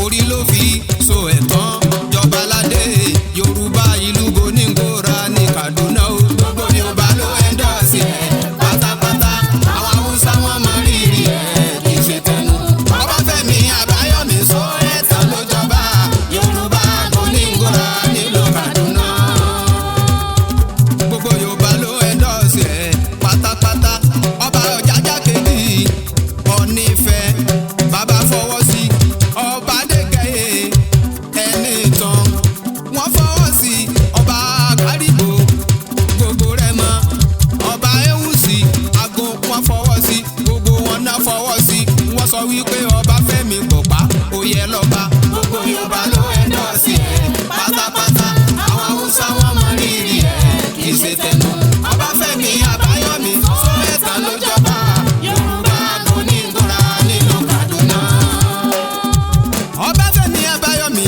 orí ló fi so ẹ̀tàn jọba ládé Yorùbá ìlú Boningora ní Kaduna o. Gbogbo Yorùbá ló ẹ̀ńdọ́ọ̀sì ẹ̀ pátápátá àwọn Haúsá wọn mọ rírì ẹ̀ kì í ṣe tẹnu. Ọbáfẹ́mi Àbáyọ̀mí so ẹ̀tàn ló jọba Yorùbá Boningora nílùú Kaduna. Gbogbo Yorùbá ló ẹ̀ńdọ́ọ̀sì ẹ̀ pátápátá ọba Ọjájá kejì Ọ̀nífẹ̀ bàbá fọwọ́ sí ọba Adékẹ́yẹ Ẹnìtàn wọ́n fọwọ́ sí ọba Kárìgbò gbogbo Rẹ́mọ ọba Ewùsì Àgùn wọ́n fọwọ́ sí gbogbo wọn náà fọwọ́ sí wọ́n sọ wípé Ọbáfẹ́mi Gbọ̀pá oyè lọ́ba. Gbogbo Yorùbá ló ẹ̀ńdọ́ọ̀sì ẹ̀ pátápátá àwọn Haúsá wọn mọ rírì ẹ̀ kì í ṣe tẹnu. Ọbáfẹ́mi Àbáyọ̀mí so ẹ̀tàn ló jọba Yorùbá Boningora nílùú Kaduna. Ọbáfẹ́mi Àbáyọ̀mí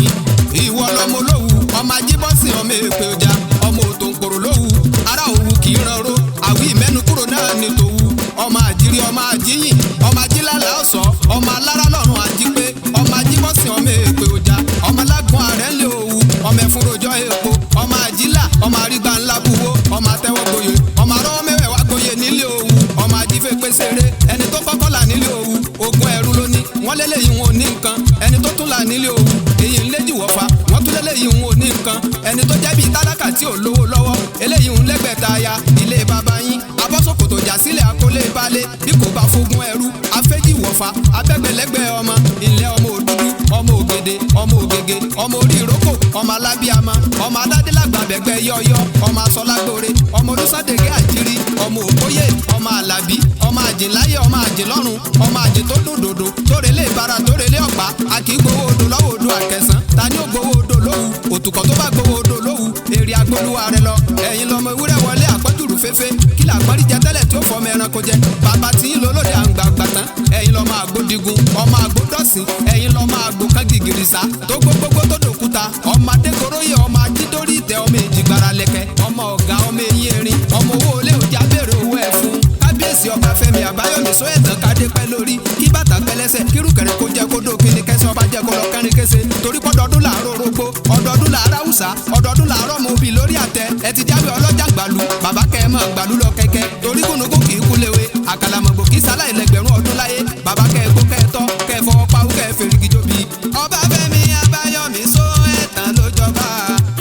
ìwọ lọmọ Olówu ọmọ Ajíbọ́sìn ọmọ Èpè Ọjà ọmọ Òtòǹkòrò Lówu ará Òwu kì í rọró àwí ìmẹ́nu kúrò náà ní tòwu ọmọ Àjírí ọmọ Àjíyìn ọmọ Ajílálà Ọ̀sọ́ ọmọ Alára lọ́rùn Àjípé ọmọ Ajíbọ́sìn ọmọ Èpè Ọjà ọmọ Alágbọ̀n Àrẹ́lẹ̀ Òwu ọmọ Ẹ̀fúnrojọ́ Èpo ọmọ Àjílà ọmọ Àrígbà ńlá Búwó ọmọ Àtẹ́wọ́gboyè ọmọ Arọ́wọ́ mẹ́wẹ̀ẹ́wá gboyè nílé Òwu ọmọ Ajífẹ́ pèsèrè ẹni tó kọ́kọ́ là nílé Òwu ogun ẹrú ló ní wọ́n lélẹ́yìn wọn ò ní nǹkan ẹni tó tún là nílé Òwu èyí ń léjì wọ́fà wọ́n tún lélẹ́yìn wọn ò ní nǹkan ẹni tó jẹ́ bíi tálákà tí ò lówó lọ́wọ́ eléyìí ń lẹ́gbẹ̀ta aya ilé bàbá yín abọ́sọ̀kòtò jà sílẹ̀ akólé balẹ̀ bí kò bá fógun ẹrú afẹ́jì wọ́fà abẹ́gbẹ̀lẹ́gbẹ̀ ọmọ ilẹ̀ ọmọ òdúdú ọmọ ògèdè ọmọ ògègè ọmọ orí ìrókò ọmọ alábíàmọ ọmọ adádélàgbàbẹ̀gbẹ̀ yọyọ ọmọ asọlágbóre ọmọ olùsàdégé àjírí ọmọ òkóyè ọmọ àlàbí ọmọ àjìnláyé ọmọ àjìnlọ́run ọmọ àjìn tó dòdòdò tórelé ìbára tórelé ọ̀pá a kì í gbowó odò lọ́wọ́ odò àkẹsàn ta ni ó gbowó odò Lówu òtùkọ̀ tó bá gbowó odò Lówu èrè agbolúwa rẹ lọ ẹ̀yin lọmọ ewúrẹ́ wọlé àpọ́jùrù féfé kí làpárí jẹ tẹ́lẹ̀ tí ó fọmọ ẹranko jẹ bàbá tí ń lò lóde àǹgbàǹgbà tán ẹ̀yin lọmọ àgbódigun ọmọ àgbódọ́sìn ẹ̀yin lọmọ àgbòkán gìgìrìsà tó gbogbogbò tó dòkúta ọmọ adégoróyè ọmọ ajídórí ìtẹ́ ọmọ èjìgbára lẹ̀kẹ̀ ọmọ ọ̀gá ọmọ eyín erin ọmọ owó olé òjá béèrè owó ẹ̀ fún kábíyèsí Ọbáfẹ́mi Àbáyọ̀mí so ẹ̀tàn kádé pẹ́ lórí kí bàtà pẹ́lẹ́sẹ̀ kírùkẹ̀rẹ̀ kó jẹ́ kó dópin ní kẹsàn ọba jẹ́ kó lọ kẹrin kése torí pọ́dọọdún làárọ̀ orógbó ọdọọdún làárọ̀ Haúsá ọdọọdún làárọ̀ mọ̀bí lórí àtẹ ẹ ti jáwé ọlọ́jà gbàlú bàbá kẹ́ ẹ mọ̀ gbàlú lọ kẹ́kẹ́ torí gúnugún kì í kú léwe àkàlàmọ̀gbò kì í sáláì lẹ́gbẹ̀rún ọdún láyé bàbá kẹ́ ẹ kó kẹ́ ẹ tọ́ kẹ́ ẹ fọwọ́ pawú kẹ́ ẹ fèrègì jóbi. Ọbáfẹ́mi Àbáyọ̀mí so ẹ̀tàn ló jọba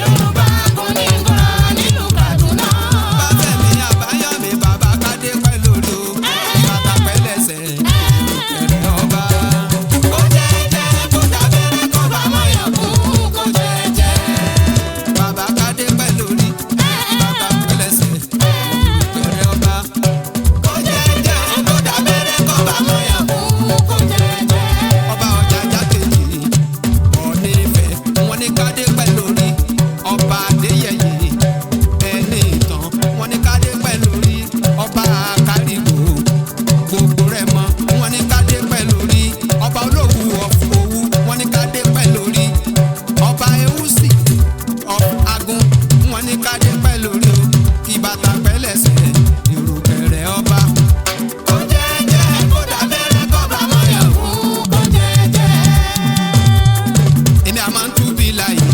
Yorùbá Boningora nílùú Kaduna. Ọbáfẹ́mi Àbáyọ̀mí bàbá kádé pẹ́ lórí o bàtà pẹ́lẹ́sẹ̀ ẹ̀rẹ̀ ọba. Kó jẹ́jẹ́ kó dábẹ́rẹ́ kó bá mọ̀yàn kún kó jẹ́jẹ́. Bàbá kádé pẹ́ lórí bàtà pẹ́lẹ́sẹ̀ ẹ̀rẹ̀ ọba. Kó jẹ́jẹ́ kó dábẹ́rẹ́ kó bá mọ̀yàn kún kó jẹ́jẹ́. Ọba Ọjájá kejì Ọ̀nífẹ̀ wọ́n ní kádé pẹ́ lórí ọba Adéyẹyè Ẹnìtàn wọ́n ní kádé pẹ́ lórí ọba Kárìgbò gbogbo Rẹ́mọ wọ́n ní kádé pẹ́ lórí ọba Olówu of Òwu wọ́n ní kádé pẹ́ lórí ọba Ewùsì of Àgùn wọ́n ní kádé pẹ́ lórí o kí bàtà pẹ́lẹ́sẹ̀ ìrùkẹ̀rẹ̀ ọba. Kó jẹ́jẹ́ kó dábẹ́rẹ́ kó bá mọ̀yàn kún kó jẹ́jẹ́. Èmi àmọ́ ń túbí láyé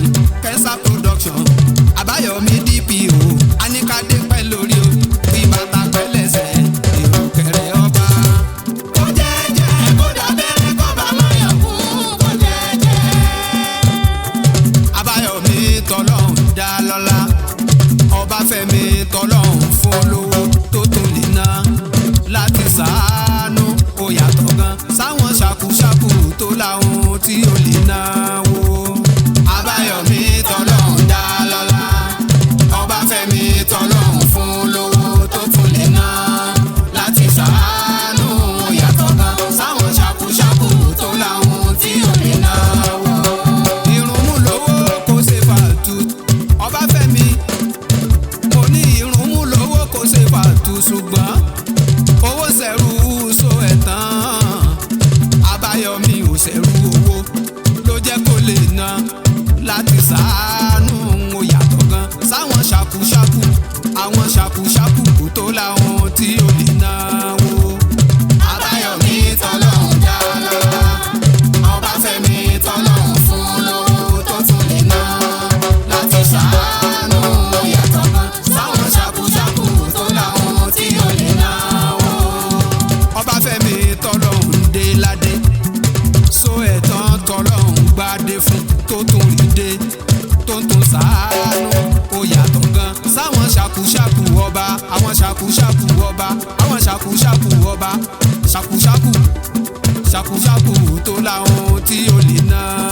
Kẹ́sà production Àbáyọ̀mí DPO Aníkádé pẹ́ lórí o kí bàtà pẹ́lẹ́sẹ̀ ìrùkẹ̀rẹ̀ ọba. Kó jẹ́jẹ́ kó dábẹ́rẹ́ kó bá mọ̀yàn kún kó jẹ́jẹ́. Àbáyọ̀mí tọ́lọ́hún dá lọ́lá Ọbáfẹ́mi tọ́lọ́hún fún olówó tó tún lè ná láti ṣàánú ó yàtọ̀ gan sáwọn ṣàkúṣàkú tó láwọn tí ó lè náwó. Àbáyọ̀mí tọ́lọ́hún dá lọ́lá Ọbáfẹ́mi tọ́lọ́hún fún olówó tó tún lè ná láti ṣàánú ó yàtọ̀ gan sáwọn ṣàkúṣàkú tó láwọn tí ó lè náwó. Ìrùnmú lówó kó ṣe fàtú Ọbáfẹ́mi mo ní ìrùnmú lówó kó ṣe fàtú ṣùgbọ́n owó ṣẹ̀rù so ẹ̀tàn Àbáyọ̀mí ò ṣẹ̀rù owó ló jẹ́ kó lè ná láti ṣàánú ó yàtọ̀ gan sáwọn ṣàkúṣàkú àwọn ṣàkúṣàkú kò tó láwọn tí ó lè náwó. Àbáyọ̀mí tọ́lọ́hún dá lọ́lá Ọbáfẹ́mi tọ́lọ́hún ṣàkúṣàkú tó láhùn tí ó lè ná.